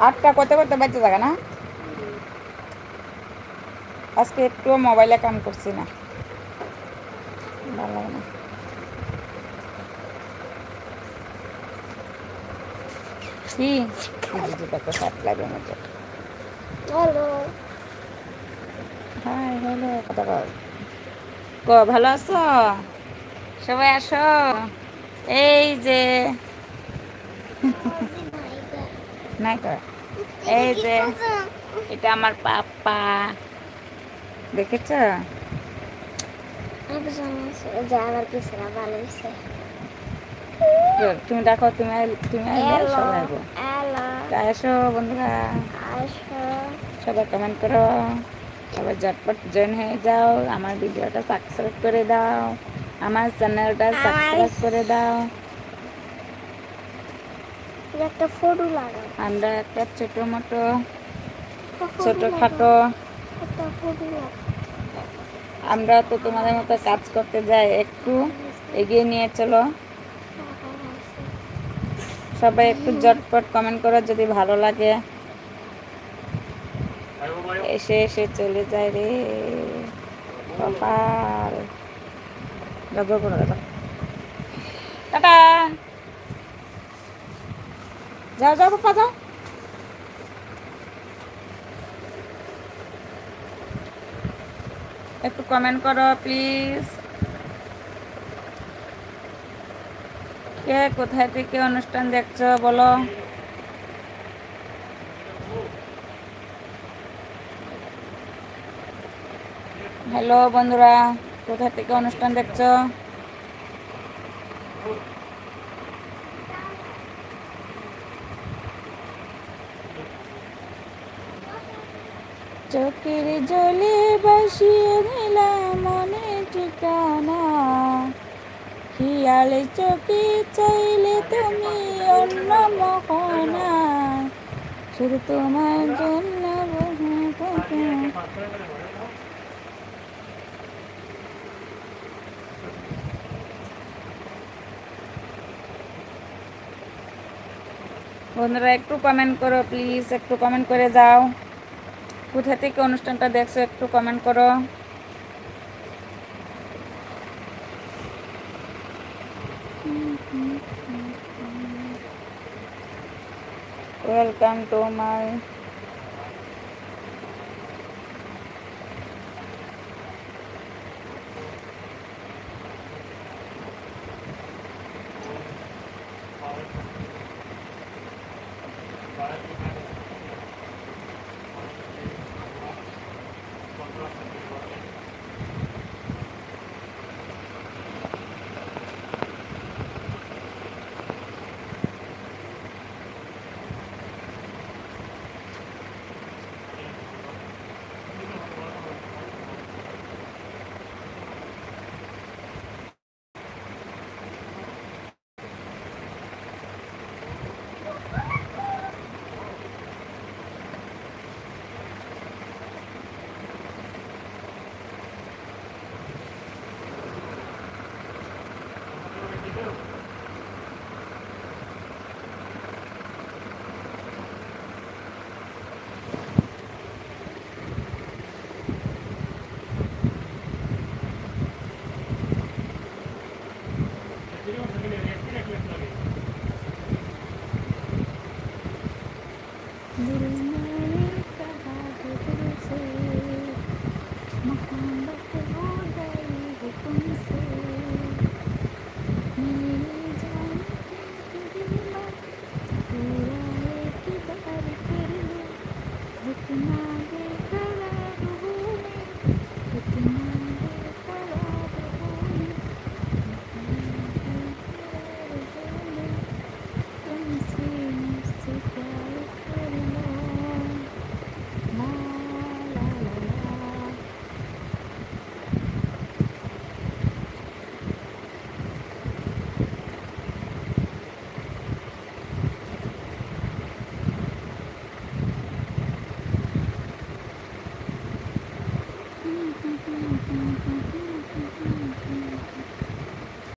আটটা করতে করতে বাচ্চা জায়গা না, আজকে একটু মোবাইলে কাম করছি না, ভালো লাগে না। কি দেখো সাত লাগে মতো। হ্যালো, হাই হ্যালো, কথা কও। ভালো আছো? সবাই আসো। এই যে নাই কর, এই যে এটা আমার পাপা, দেখেছ? আমার পিছনে ভালো হয়েছে। তুমি দেখো, তুমি তুমি আইলে সবাই আসবো। হ্যালো, আসো বন্ধুরা, আসো। সবাই কমেন্ট করো, সবাই ঝটপট জয়েন হয়ে যাও, আমার ভিডিওটা সাবস্ক্রাইব করে দাও, আমার চ্যানেলটা সাবস্ক্রাইব করে দাও। একটা ফটো লাগাও। আমরা একটা ছোটোখাটো একটা ফটো লাগাও। আমরা তো তোমাদের মতো কাজ করতে যাই, একটু এগিয়ে নিয়ে চলো। সবাই একটু ঝটপট কমেন্ট করো যদি ভালো লাগে। এসে এসে চলে যায় রে কপাল। টাটা, যাও যাও পাপা যাও। একটু কমেন্ট করো প্লিজ। কে কোথায় থেকে অনুষ্ঠান দেখছো বলো। হ্যালো বন্ধুরা, কোথা থেকে অনুষ্ঠান দেখছো? চোখের জলে বাসিয়ে দিলাম মনে ঠিকানা, হিয়ালে চোখে চাইলে তুমি অন্য মোহনা, শুধু তোমার জন্য বন্ধুরা একটু কমেন্ট করো প্লিজ, একটু কমেন্ট করে যাও। কোথা থেকে অনুষ্ঠানটা দেখছো একটু কমেন্ট করো। Welcome to my